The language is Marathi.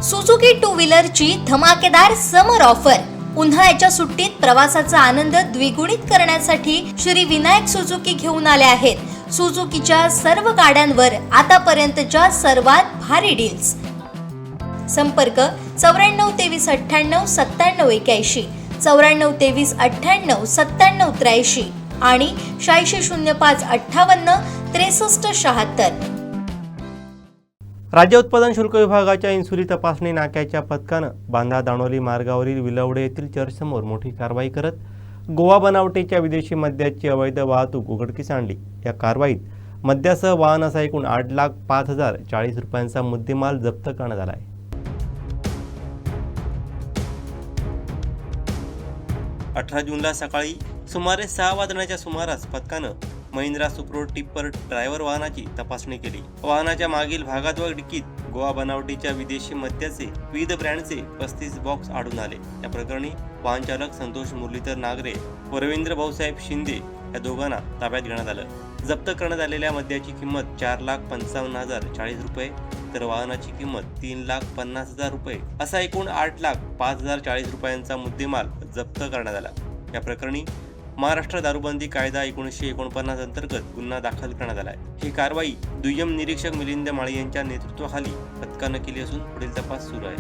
सुझुकी टू व्हीलरची धमाकेदार समर ऑफर। उन्हाळ्याच्या सुट्टीत प्रवासाचा आनंद द्विगुणित करण्यासाठी श्री विनायक सुझुकी घेऊन आले आहेत। सुझुकीच्या सर्व गाड्यांवर आतापर्यंतच्या सर्वात भारी डील्स। संपर्क 94 23 98 97 81, 94 23 98 97 83 आणि 86 05 58 63 76। राज्य उत्पादन शुल्क विभागाच्या इन्सुली तपासणी नाक्याच्या पथकानं बांधा दाणोली मार्गावरील विलवडे येथील चर्चसमोर मोठी कारवाई करत गोवा बनावटीच्या विदेशी मद्याची अवैध वाहतूक उघडकीस आणली। या कारवाईत मद्यासह वाहनासह एकूण 8,05,040 रुपयांचा मुद्देमाल जप्त करण्यात आला आहे। 18 जूनला सकाळी सुमारे 6 वाजण्याच्या सुमारास पथकानं महिंद्रा सुप्रो टिप्पर ड्रायव्हर वाहनाची तपासणी केली। वाहनाच्या मागील भागात व डिकीत गोवा बनावटीच्या विदेशी मद्याचे विविध ब्रँडचे 35 बॉक्स आढळून आले। या प्रकरणी वाहन चालक संतोष मुरलीधर नागरे व रवींद्र भाऊसाहेब शिंदे या दोघांना ताब्यात घेण्यात आलं। जप्त करण्यात आलेल्या मद्याची किंमत 4,55,040 रुपये तर वाहनाची किंमत 3,50,000 रुपये असा एकूण 8,05,040 रुपयांचा मुद्देमाल जप्त करण्यात आला। या प्रकरणी महाराष्ट्र दारूबंदी कायदा 1949 अंतर्गत गुन्हा दाखल करण्यात आला आहे। ही कारवाई दुय्यम निरीक्षक मिलिंद माळी यांच्या नेतृत्वाखाली पथकानं केली असून पुढील तपास सुरू आहे।